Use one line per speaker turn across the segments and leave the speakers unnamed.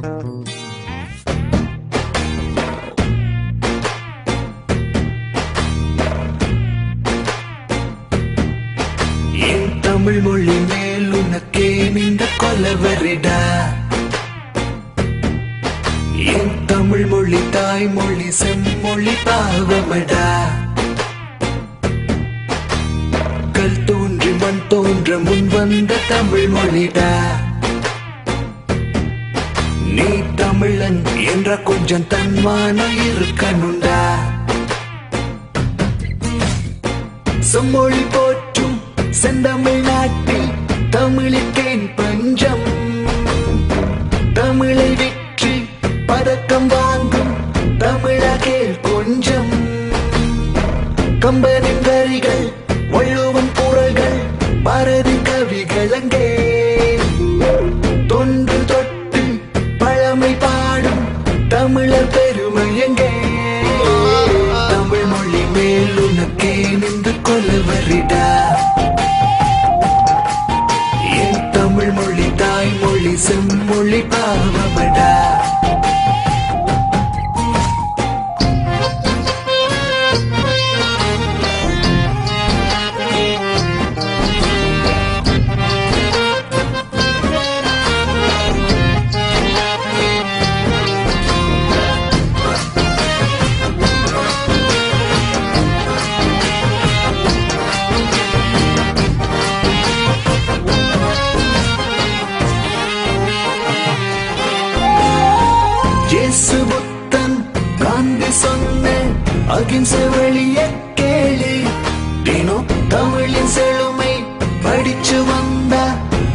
என் தமிழ் மொழி மேல் உனக்கே நீண்ட கொலவரிடா. என் தமிழ் மொழி தாய்மொழி செம்மொழி பாவமடா. கல் தோன்றி மண் தோன்ற முன் வந்த தமிழ் மொழிடா. நீ தமிழன் என்ற கொஞ்சம் தன்மானம் இருக்கணுண்டா. செம்மொழி போற்றும் செந்தமிழ் நாட்டில் தமிழுக்கேன் பஞ்சம். தமிழை விற்று பதக்கம் வாங்கும் தமிழகேல் கொஞ்சம். கம்பனின் வரிகள் வள்ளுவன் குறள்கள் பாரதி கவிகள் அங்கே. தொன்று தொட்டு பழமை பாடும் தமிழர் பெருமை எங்கே. தமிழ் மொழி மேல் உனக்கே நின்று கொலவரிடா. என் தமிழ் மொழி தாய்மொழி செம்மொழி பாவமடா. இயேசு புத்தன் காந்தி சொன்ன அகிம்சை வழிய கேளு. தினம் தமிழின் செழுமை படிச்சு வந்தா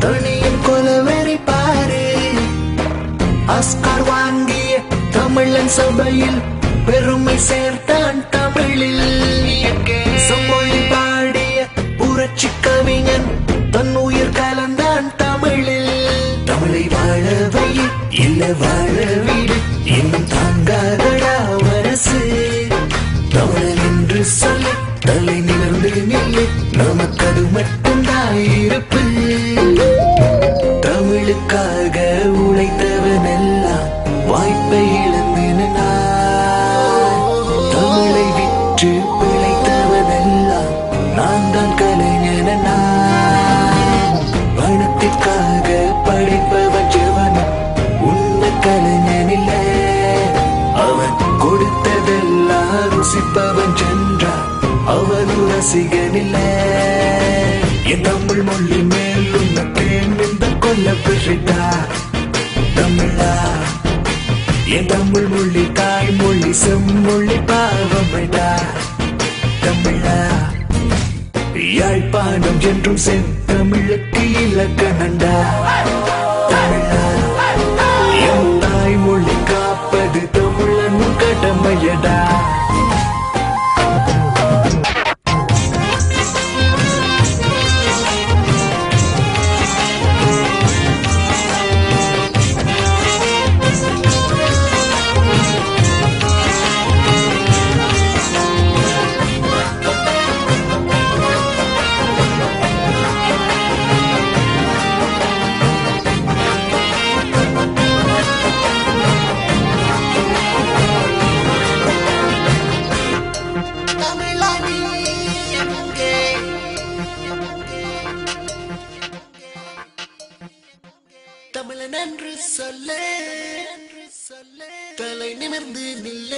தனியின் கொலவெறி பாரு. ஆஸ்கார் வாங்கிய தமிழன் சபையில் பெருமை சேர்த்தான் தமிழில். செம்மொழி பாடிய புரட்சி கவிஞன் தன் உயிர் கலந்தான் தமிழில். தமிழை வாழவை இல்ல வாழ வீடு இன்னும் தாங்காதடா அரசு. தமிழன் என்று சொல்ல தலை நிமிர்ந்து நில்லு, நமக்கு அது மட்டும்தான் இருப்பு. தமிழுக்காக உழைத்தவனெல்லாம் வாய்ப்பை இழந்தினா. தமிழை விற்று பிழைத்தவனெல்லாம் நான் தான் கலைஞனா. பணத்திற்காக படிப்பவன் ஜெவனும் உண்மை கலைஞனில்ல. அவன் கொடுத்ததெல்லாம் ருசிப்பவன் சென்றா அவனும் ரசிகனில்ல. என் தமிழ் மொழி மேல் உனக்கே நின்ற கொல்லவரிடா. தமிழா என் தமிழ் மொழி தாய்மொழி செம்மொழி பாவமடா. தமிழா யாழ்ப்பாணம் என்றும் செந்தமிழுக்கு இலக்கணண்டா. தமிழா என் தாய்மொழி காப்பது தமிழன் கடமையடா. தமிழன் என்று சொல்ல தலை நிமிர்ந்து நில்ல.